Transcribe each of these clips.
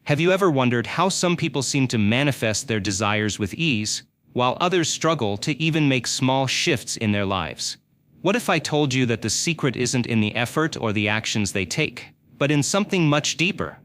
Have you ever wondered how some people seem to manifest their desires with ease, while others struggle to even make small shifts in their lives? What if I told you that the secret isn't in the effort or the actions they take, but in something much deeper?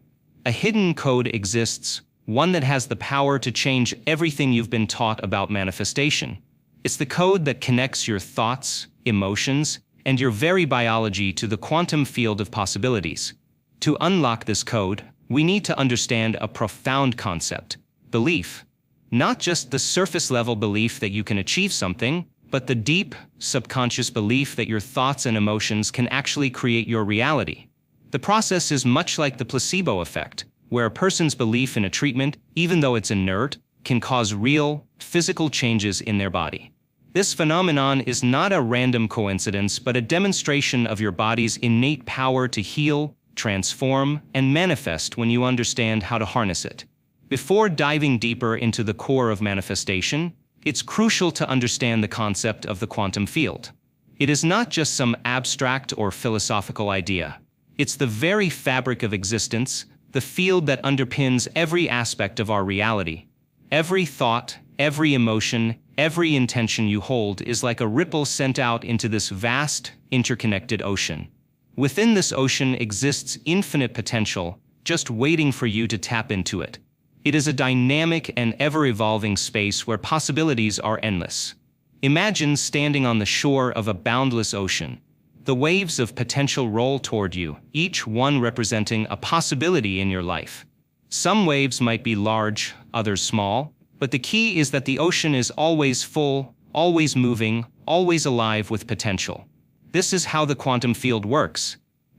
A hidden code exists, one that has the power to change everything you've been taught about manifestation. It's the code that connects your thoughts, emotions, and your very biology to the quantum field of possibilities. To unlock this code, we need to understand a profound concept: belief. Not just the surface-level belief that you can achieve something, but the deep, subconscious belief that your thoughts and emotions can actually create your reality. The process is much like the placebo effect, where a person's belief in a treatment, even though it's inert, can cause real, physical changes in their body. This phenomenon is not a random coincidence, but a demonstration of your body's innate power to heal, transform, and manifest when you understand how to harness it. Before diving deeper into the core of manifestation, it's crucial to understand the concept of the quantum field. It is not just some abstract or philosophical idea. It's the very fabric of existence, the field that underpins every aspect of our reality. Every thought, every emotion, every intention you hold is like a ripple sent out into this vast, interconnected ocean. Within this ocean exists infinite potential, just waiting for you to tap into it. It is a dynamic and ever-evolving space where possibilities are endless. Imagine standing on the shore of a boundless ocean. The waves of potential roll toward you, each one representing a possibility in your life. Some waves might be large, others small, but the key is that the ocean is always full, always moving, always alive with potential. This is how the quantum field works.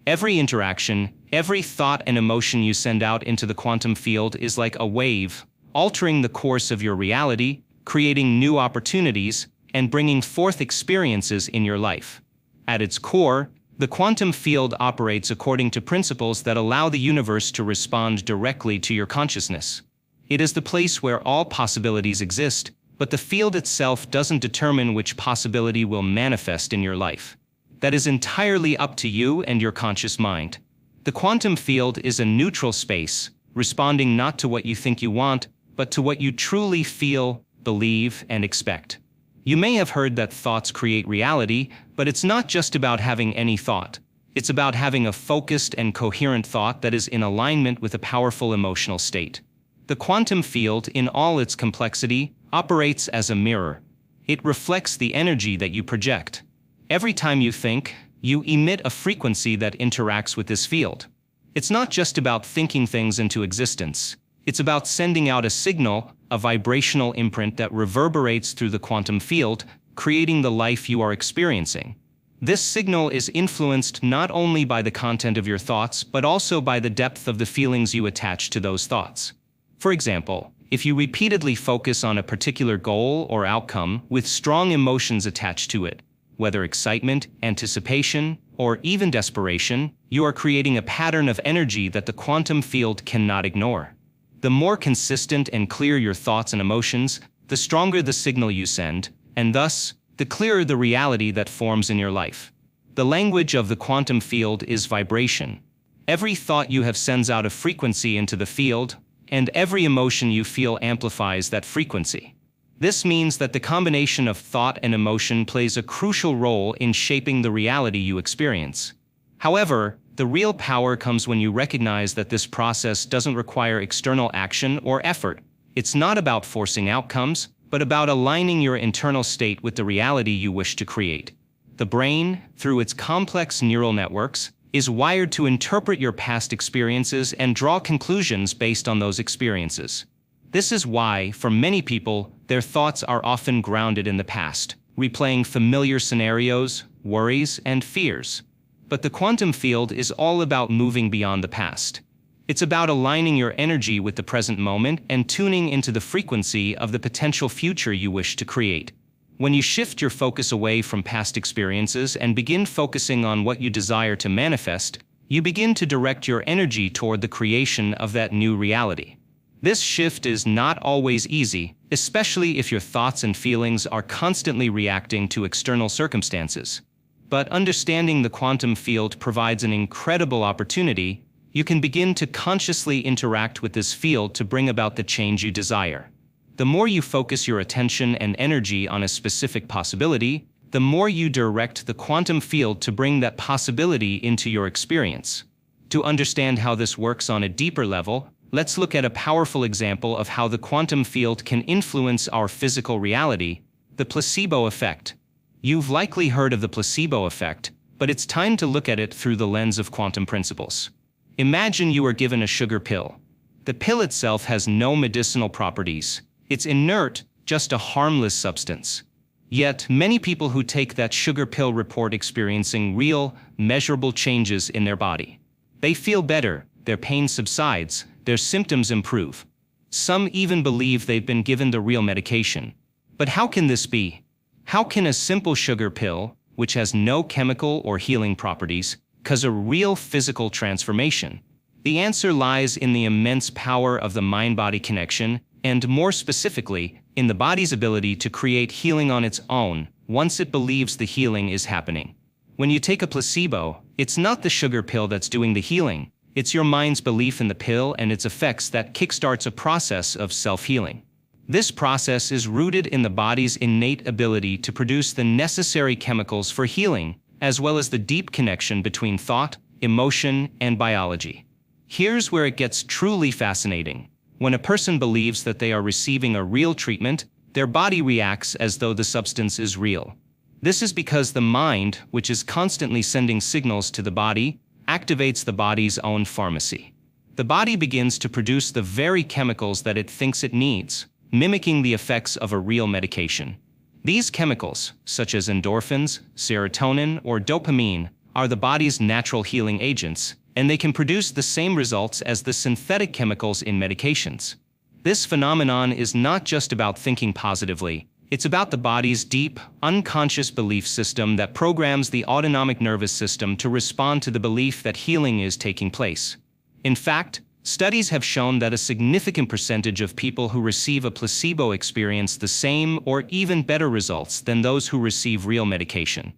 Every interaction, every thought and emotion you send out into the quantum field is like a wave, altering the course of your reality, creating new opportunities, and bringing forth experiences in your life. At its core, the quantum field operates according to principles that allow the universe to respond directly to your consciousness. It is the place where all possibilities exist, but the field itself doesn't determine which possibility will manifest in your life. That is entirely up to you and your conscious mind. The quantum field is a neutral space, responding not to what you think you want, but to what you truly feel, believe, and expect. You may have heard that thoughts create reality, but it's not just about having any thought. It's about having a focused and coherent thought that is in alignment with a powerful emotional state. The quantum field, in all its complexity, operates as a mirror. It reflects the energy that you project. Every time you think, you emit a frequency that interacts with this field. It's not just about thinking things into existence. It's about sending out a signal, a vibrational imprint that reverberates through the quantum field, creating the life you are experiencing. This signal is influenced not only by the content of your thoughts, but also by the depth of the feelings you attach to those thoughts. For example, if you repeatedly focus on a particular goal or outcome with strong emotions attached to it, whether excitement, anticipation, or even desperation, you are creating a pattern of energy that the quantum field cannot ignore. The more consistent and clear your thoughts and emotions, the stronger the signal you send, and thus, the clearer the reality that forms in your life. The language of the quantum field is vibration. Every thought you have sends out a frequency into the field, and every emotion you feel amplifies that frequency. This means that the combination of thought and emotion plays a crucial role in shaping the reality you experience. However, the real power comes when you recognize that this process doesn't require external action or effort. It's not about forcing outcomes, but about aligning your internal state with the reality you wish to create. The brain, through its complex neural networks, is wired to interpret your past experiences and draw conclusions based on those experiences. This is why, for many people, their thoughts are often grounded in the past, replaying familiar scenarios, worries, and fears. But the quantum field is all about moving beyond the past. It's about aligning your energy with the present moment and tuning into the frequency of the potential future you wish to create. When you shift your focus away from past experiences and begin focusing on what you desire to manifest, you begin to direct your energy toward the creation of that new reality. This shift is not always easy, especially if your thoughts and feelings are constantly reacting to external circumstances. But understanding the quantum field provides an incredible opportunity. you can begin to consciously interact with this field to bring about the change you desire. The more you focus your attention and energy on a specific possibility, the more you direct the quantum field to bring that possibility into your experience. To understand how this works on a deeper level, let's look at a powerful example of how the quantum field can influence our physical reality: the placebo effect. You've likely heard of the placebo effect, but it's time to look at it through the lens of quantum principles. Imagine you are given a sugar pill. The pill itself has no medicinal properties. It's inert, just a harmless substance. Yet, many people who take that sugar pill report experiencing real, measurable changes in their body. They feel better, their pain subsides, their symptoms improve. Some even believe they've been given the real medication. But how can this be? How can a simple sugar pill, which has no chemical or healing properties, cause a real physical transformation? The answer lies in the immense power of the mind-body connection, and more specifically, in the body's ability to create healing on its own, once it believes the healing is happening. When you take a placebo, it's not the sugar pill that's doing the healing, it's your mind's belief in the pill and its effects that kickstarts a process of self-healing. This process is rooted in the body's innate ability to produce the necessary chemicals for healing, as well as the deep connection between thought, emotion, and biology. Here's where it gets truly fascinating. When a person believes that they are receiving a real treatment, their body reacts as though the substance is real. This is because the mind, which is constantly sending signals to the body, activates the body's own pharmacy. The body begins to produce the very chemicals that it thinks it needs, mimicking the effects of a real medication. These chemicals, such as endorphins, serotonin, or dopamine, are the body's natural healing agents, and they can produce the same results as the synthetic chemicals in medications. This phenomenon is not just about thinking positively, it's about the body's deep, unconscious belief system that programs the autonomic nervous system to respond to the belief that healing is taking place. In fact, studies have shown that a significant percentage of people who receive a placebo experience the same or even better results than those who receive real medication.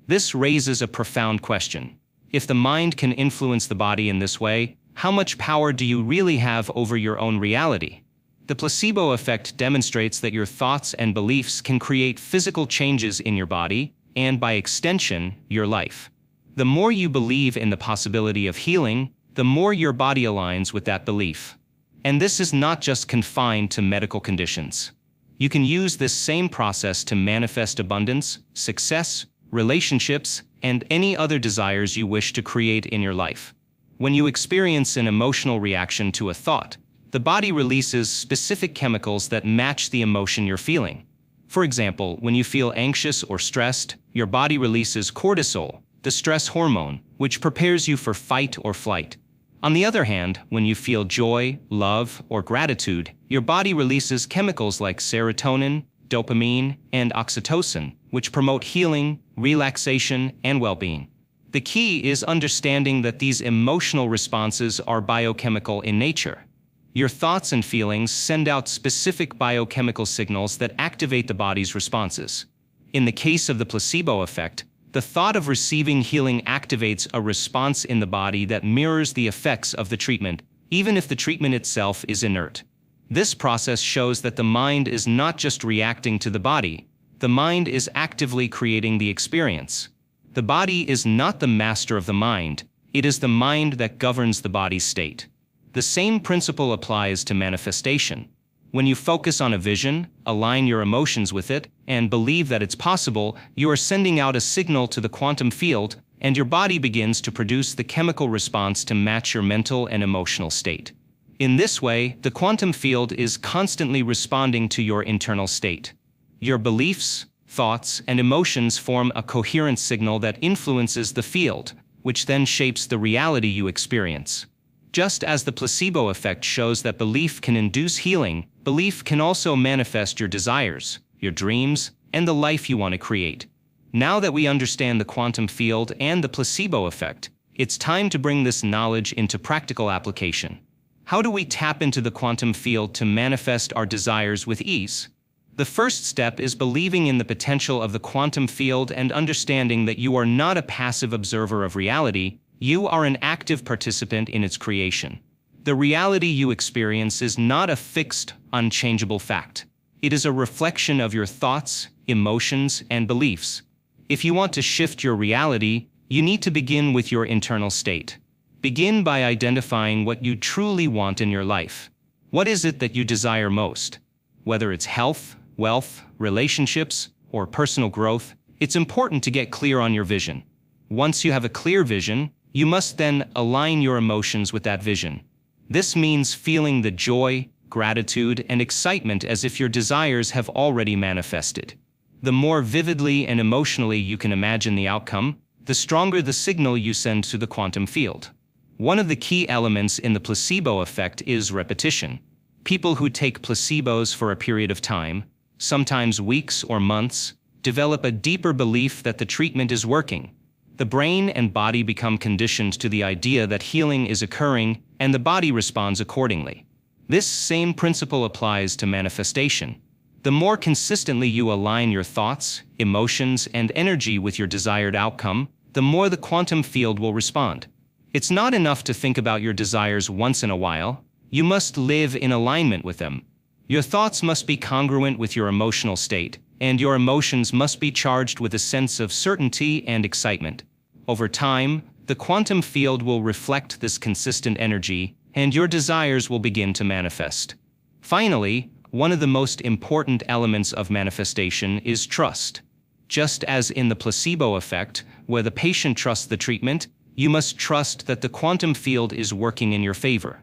This raises a profound question. If the mind can influence the body in this way, how much power do you really have over your own reality? The placebo effect demonstrates that your thoughts and beliefs can create physical changes in your body, and by extension, your life. The more you believe in the possibility of healing, the more your body aligns with that belief. And this is not just confined to medical conditions. You can use this same process to manifest abundance, success, relationships, and any other desires you wish to create in your life. When you experience an emotional reaction to a thought, the body releases specific chemicals that match the emotion you're feeling. For example, when you feel anxious or stressed, your body releases cortisol, the stress hormone, which prepares you for fight or flight. On the other hand, when you feel joy, love, or gratitude, your body releases chemicals like serotonin, dopamine, and oxytocin, which promote healing, relaxation, and well-being. The key is understanding that these emotional responses are biochemical in nature. Your thoughts and feelings send out specific biochemical signals that activate the body's responses. In the case of the placebo effect, the thought of receiving healing activates a response in the body that mirrors the effects of the treatment, even if the treatment itself is inert. This process shows that the mind is not just reacting to the body, the mind is actively creating the experience. The body is not the master of the mind, it is the mind that governs the body's state. The same principle applies to manifestation. When you focus on a vision, align your emotions with it, and believe that it's possible, you are sending out a signal to the quantum field, and your body begins to produce the chemical response to match your mental and emotional state. In this way, the quantum field is constantly responding to your internal state. Your beliefs, thoughts, and emotions form a coherent signal that influences the field, which then shapes the reality you experience. Just as the placebo effect shows that belief can induce healing, belief can also manifest your desires, your dreams, and the life you want to create. Now that we understand the quantum field and the placebo effect, it's time to bring this knowledge into practical application. How do we tap into the quantum field to manifest our desires with ease? The first step is believing in the potential of the quantum field and understanding that you are not a passive observer of reality, You are an active participant in its creation. The reality you experience is not a fixed, unchangeable fact. It is a reflection of your thoughts, emotions, and beliefs. If you want to shift your reality, you need to begin with your internal state. Begin by identifying what you truly want in your life. What is it that you desire most? Whether it's health, wealth, relationships, or personal growth, it's important to get clear on your vision. Once you have a clear vision, you must then align your emotions with that vision. This means feeling the joy, gratitude, and excitement as if your desires have already manifested. The more vividly and emotionally you can imagine the outcome, the stronger the signal you send to the quantum field. One of the key elements in the placebo effect is repetition. People who take placebos for a period of time, sometimes weeks or months, develop a deeper belief that the treatment is working. The brain and body become conditioned to the idea that healing is occurring, and the body responds accordingly. This same principle applies to manifestation. The more consistently you align your thoughts, emotions, and energy with your desired outcome, the more the quantum field will respond. It's not enough to think about your desires once in a while. You must live in alignment with them. Your thoughts must be congruent with your emotional state, and your emotions must be charged with a sense of certainty and excitement. Over time, the quantum field will reflect this consistent energy, and your desires will begin to manifest. Finally, one of the most important elements of manifestation is trust. Just as in the placebo effect, where the patient trusts the treatment, you must trust that the quantum field is working in your favor.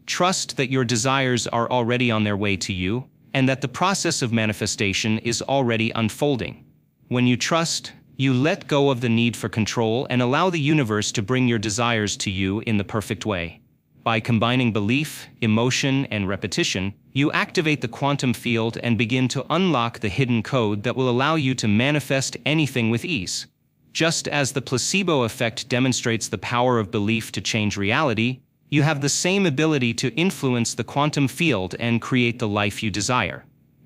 Trust that your desires are already on their way to you, and that the process of manifestation is already unfolding. When you trust, you let go of the need for control and allow the universe to bring your desires to you in the perfect way. By combining belief, emotion, and repetition, you activate the quantum field and begin to unlock the hidden code that will allow you to manifest anything with ease. Just as the placebo effect demonstrates the power of belief to change reality, you have the same ability to influence the quantum field and create the life you desire.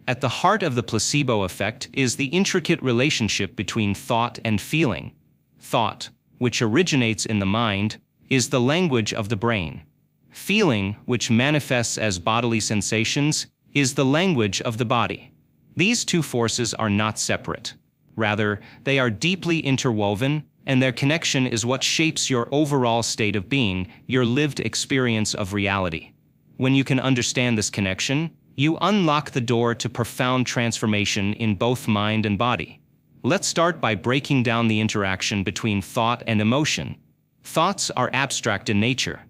At the heart of the placebo effect is the intricate relationship between thought and feeling. Thought, which originates in the mind, is the language of the brain. Feeling, which manifests as bodily sensations, is the language of the body. These two forces are not separate. Rather, they are deeply interwoven, and their connection is what shapes your overall state of being, your lived experience of reality. When you can understand this connection, you unlock the door to profound transformation in both mind and body. Let's start by breaking down the interaction between thought and emotion. Thoughts are abstract in nature.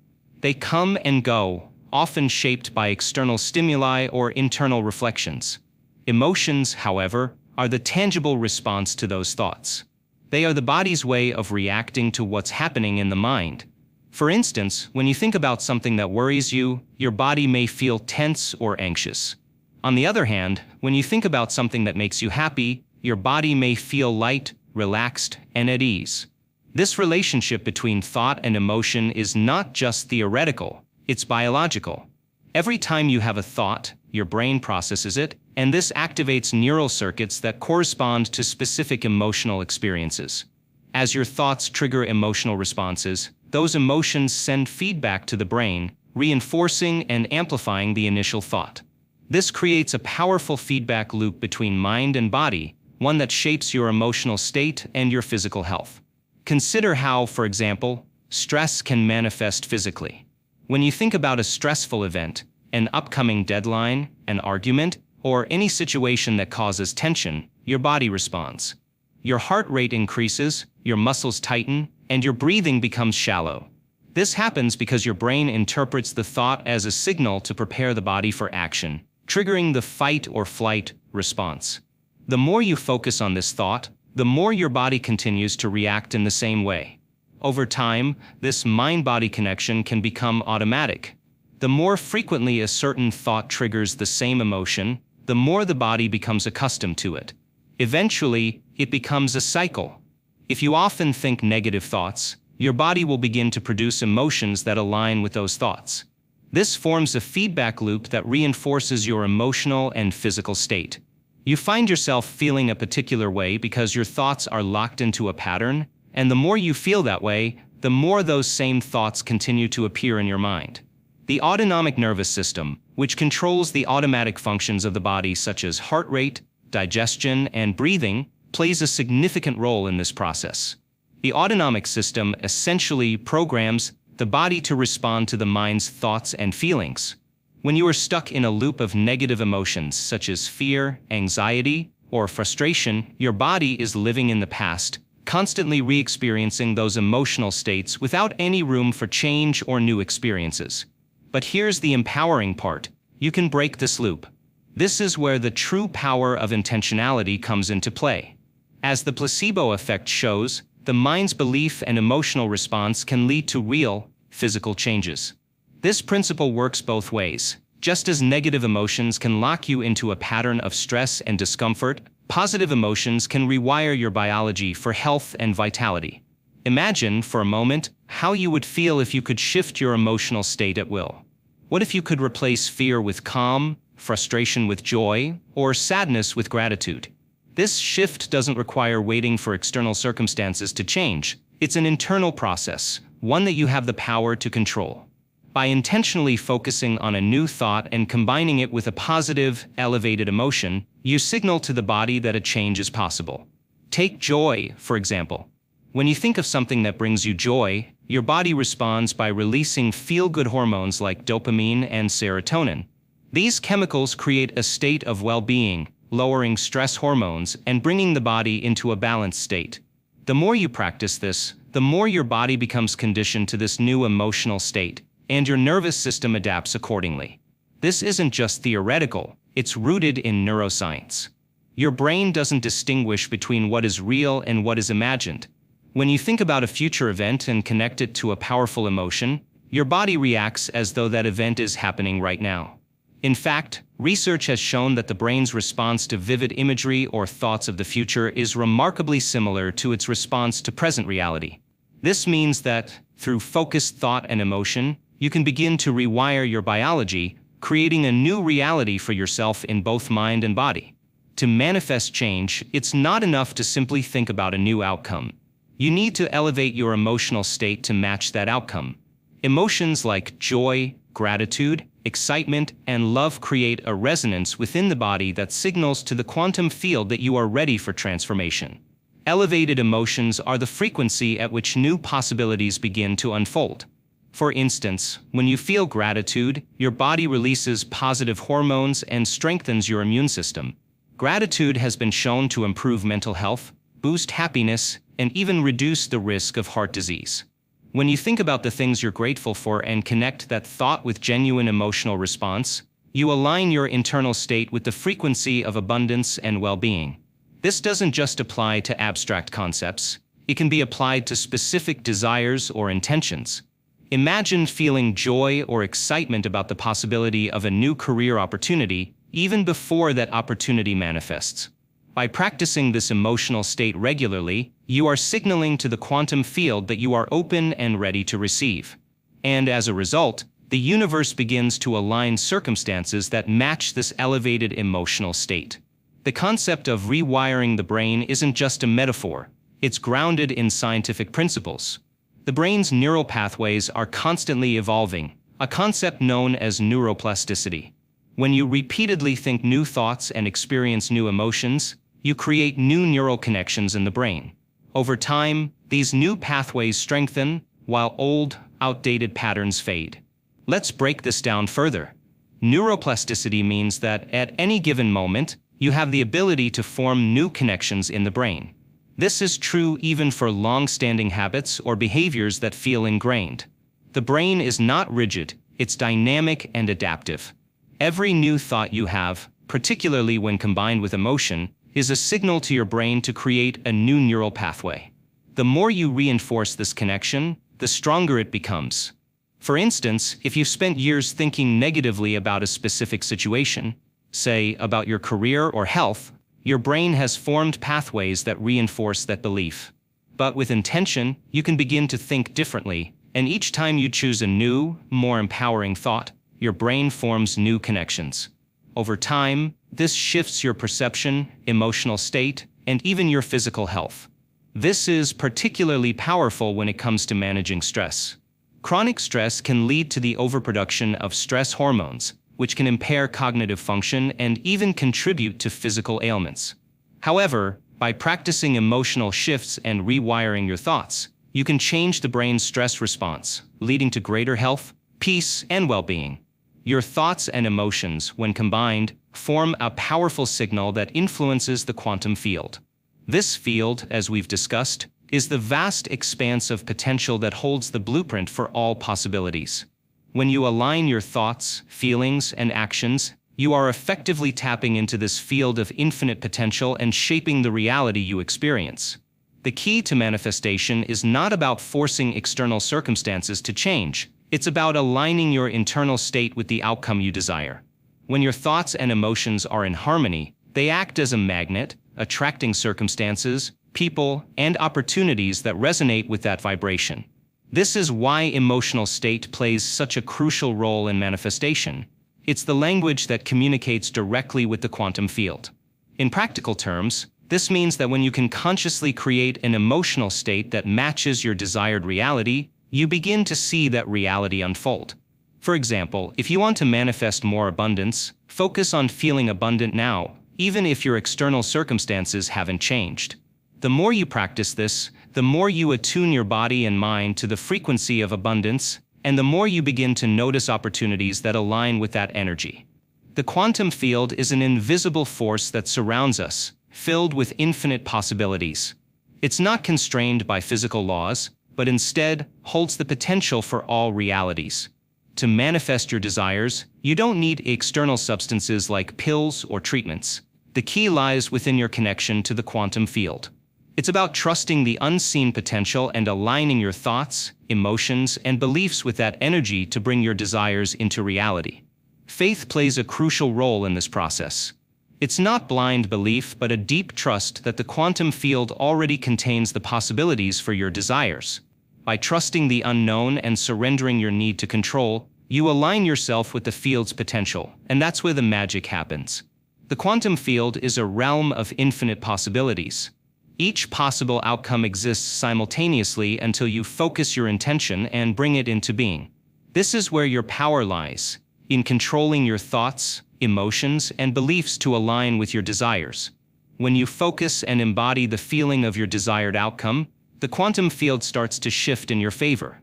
They come and go, often shaped by external stimuli or internal reflections. Emotions, however, are the tangible response to those thoughts. They are the body's way of reacting to what's happening in the mind. For instance, when you think about something that worries you, your body may feel tense or anxious. On the other hand, when you think about something that makes you happy, your body may feel light, relaxed, and at ease. This relationship between thought and emotion is not just theoretical, it's biological. Every time you have a thought, your brain processes it, and this activates neural circuits that correspond to specific emotional experiences. As your thoughts trigger emotional responses, those emotions send feedback to the brain, reinforcing and amplifying the initial thought. This creates a powerful feedback loop between mind and body, one that shapes your emotional state and your physical health. Consider how, for example, stress can manifest physically. When you think about a stressful event, an upcoming deadline, an argument, or any situation that causes tension, your body responds. Your heart rate increases, your muscles tighten, and your breathing becomes shallow. This happens because your brain interprets the thought as a signal to prepare the body for action, triggering the fight or flight response. The more you focus on this thought, the more your body continues to react in the same way. Over time, this mind-body connection can become automatic. The more frequently a certain thought triggers the same emotion, the more the body becomes accustomed to it. Eventually, it becomes a cycle. If you often think negative thoughts, your body will begin to produce emotions that align with those thoughts. This forms a feedback loop that reinforces your emotional and physical state. You find yourself feeling a particular way because your thoughts are locked into a pattern, and the more you feel that way, the more those same thoughts continue to appear in your mind. The autonomic nervous system, which controls the automatic functions of the body such as heart rate, digestion, and breathing, plays a significant role in this process. The autonomic system essentially programs the body to respond to the mind's thoughts and feelings. When you are stuck in a loop of negative emotions such as fear, anxiety, or frustration, your body is living in the past, constantly re-experiencing those emotional states without any room for change or new experiences. But here's the empowering part: you can break this loop. This is where the true power of intentionality comes into play. As the placebo effect shows, the mind's belief and emotional response can lead to real, physical changes. This principle works both ways. Just as negative emotions can lock you into a pattern of stress and discomfort, positive emotions can rewire your biology for health and vitality. Imagine, for a moment, how you would feel if you could shift your emotional state at will. What if you could replace fear with calm, frustration with joy, or sadness with gratitude? This shift doesn't require waiting for external circumstances to change. It's an internal process, one that you have the power to control. By intentionally focusing on a new thought and combining it with a positive, elevated emotion, you signal to the body that a change is possible. Take joy, for example. When you think of something that brings you joy, your body responds by releasing feel-good hormones like dopamine and serotonin. These chemicals create a state of well-being, lowering stress hormones and bringing the body into a balanced state. The more you practice this, the more your body becomes conditioned to this new emotional state, and your nervous system adapts accordingly. This isn't just theoretical, it's rooted in neuroscience. Your brain doesn't distinguish between what is real and what is imagined. When you think about a future event and connect it to a powerful emotion, your body reacts as though that event is happening right now. In fact, research has shown that the brain's response to vivid imagery or thoughts of the future is remarkably similar to its response to present reality. This means that, through focused thought and emotion, you can begin to rewire your biology, creating a new reality for yourself in both mind and body. To manifest change, it's not enough to simply think about a new outcome. You need to elevate your emotional state to match that outcome. Emotions like joy, gratitude, excitement, and love create a resonance within the body that signals to the quantum field that you are ready for transformation. Elevated emotions are the frequency at which new possibilities begin to unfold. For instance, when you feel gratitude, your body releases positive hormones and strengthens your immune system. Gratitude has been shown to improve mental health, boost happiness, and even reduce the risk of heart disease. When you think about the things you're grateful for and connect that thought with genuine emotional response, you align your internal state with the frequency of abundance and well-being. This doesn't just apply to abstract concepts, it can be applied to specific desires or intentions. Imagine feeling joy or excitement about the possibility of a new career opportunity, even before that opportunity manifests. By practicing this emotional state regularly, you are signaling to the quantum field that you are open and ready to receive. And as a result, the universe begins to align circumstances that match this elevated emotional state. The concept of rewiring the brain isn't just a metaphor, it's grounded in scientific principles. The brain's neural pathways are constantly evolving, a concept known as neuroplasticity. When you repeatedly think new thoughts and experience new emotions, you create new neural connections in the brain. Over time, these new pathways strengthen, while old, outdated patterns fade. Let's break this down further. Neuroplasticity means that at any given moment, you have the ability to form new connections in the brain. This is true even for long-standing habits or behaviors that feel ingrained. The brain is not rigid, it's dynamic and adaptive. Every new thought you have, particularly when combined with emotion, is a signal to your brain to create a new neural pathway. The more you reinforce this connection, the stronger it becomes. For instance, if you've spent years thinking negatively about a specific situation, say about your career or health, your brain has formed pathways that reinforce that belief. But with intention, you can begin to think differently, and each time you choose a new, more empowering thought, your brain forms new connections. Over time, this shifts your perception, emotional state, and even your physical health. This is particularly powerful when it comes to managing stress. Chronic stress can lead to the overproduction of stress hormones, which can impair cognitive function and even contribute to physical ailments. However, by practicing emotional shifts and rewiring your thoughts, you can change the brain's stress response, leading to greater health, peace, and well-being. Your thoughts and emotions, when combined, form a powerful signal that influences the quantum field. This field, as we've discussed, is the vast expanse of potential that holds the blueprint for all possibilities. When you align your thoughts, feelings, and actions, you are effectively tapping into this field of infinite potential and shaping the reality you experience. The key to manifestation is not about forcing external circumstances to change. It's about aligning your internal state with the outcome you desire. When your thoughts and emotions are in harmony, they act as a magnet, attracting circumstances, people, and opportunities that resonate with that vibration. This is why emotional state plays such a crucial role in manifestation. It's the language that communicates directly with the quantum field. In practical terms, this means that when you can consciously create an emotional state that matches your desired reality, you begin to see that reality unfold. For example, if you want to manifest more abundance, focus on feeling abundant now, even if your external circumstances haven't changed. The more you practice this, the more you attune your body and mind to the frequency of abundance, and the more you begin to notice opportunities that align with that energy. The quantum field is an invisible force that surrounds us, filled with infinite possibilities. It's not constrained by physical laws, but instead holds the potential for all realities. To manifest your desires, you don't need external substances like pills or treatments. The key lies within your connection to the quantum field. It's about trusting the unseen potential and aligning your thoughts, emotions, and beliefs with that energy to bring your desires into reality. Faith plays a crucial role in this process. It's not blind belief, but a deep trust that the quantum field already contains the possibilities for your desires. By trusting the unknown and surrendering your need to control, you align yourself with the field's potential, and that's where the magic happens. The quantum field is a realm of infinite possibilities. Each possible outcome exists simultaneously until you focus your intention and bring it into being. This is where your power lies, in controlling your thoughts, emotions, and beliefs to align with your desires. When you focus and embody the feeling of your desired outcome, the quantum field starts to shift in your favor.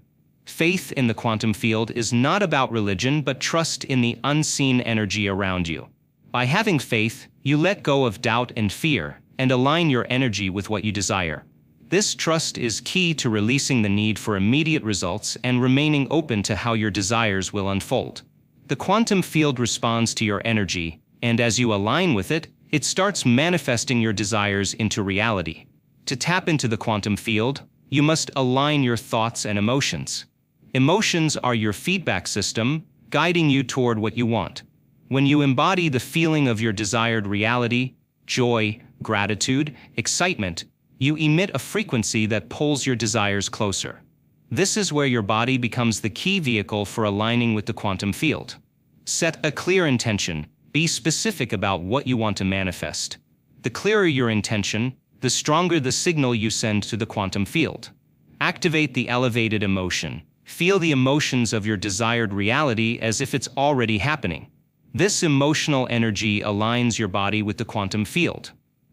Faith in the quantum field is not about religion, but trust in the unseen energy around you. By having faith, you let go of doubt and fear, and align your energy with what you desire. This trust is key to releasing the need for immediate results and remaining open to how your desires will unfold. The quantum field responds to your energy, and as you align with it, it starts manifesting your desires into reality. To tap into the quantum field, you must align your thoughts and emotions. Emotions are your feedback system, guiding you toward what you want. When you embody the feeling of your desired reality, joy, gratitude, excitement, you emit a frequency that pulls your desires closer. This is where your body becomes the key vehicle for aligning with the quantum field. Set a clear intention. Be specific about what you want to manifest. The clearer your intention, the stronger the signal you send to the quantum field. Activate the elevated emotion. Feel the emotions of your desired reality as if it's already happening. This emotional energy aligns your body with the quantum field.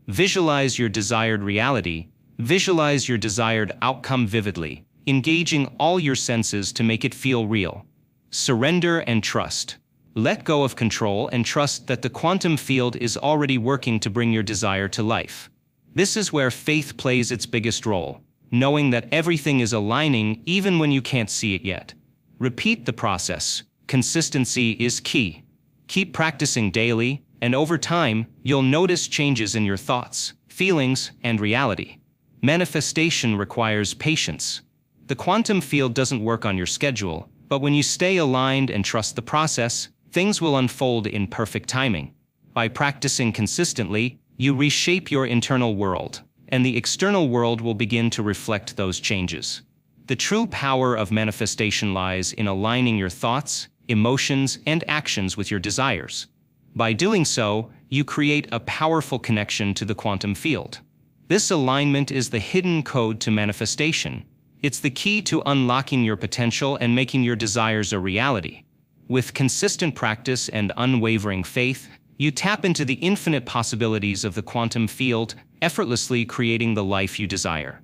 Visualize your desired reality. Visualize your desired outcome vividly, engaging all your senses to make it feel real. Surrender and trust. Let go of control and trust that the quantum field is already working to bring your desire to life. This is where faith plays its biggest role, knowing that everything is aligning even when you can't see it yet. Repeat the process. Consistency is key. Keep practicing daily, and over time, you'll notice changes in your thoughts, feelings, and reality. Manifestation requires patience. The quantum field doesn't work on your schedule, but when you stay aligned and trust the process, things will unfold in perfect timing. By practicing consistently, you reshape your internal world, and the external world will begin to reflect those changes. The true power of manifestation lies in aligning your thoughts, emotions, and actions with your desires. By doing so, you create a powerful connection to the quantum field. This alignment is the hidden code to manifestation. It's the key to unlocking your potential and making your desires a reality. With consistent practice and unwavering faith, you tap into the infinite possibilities of the quantum field, effortlessly creating the life you desire.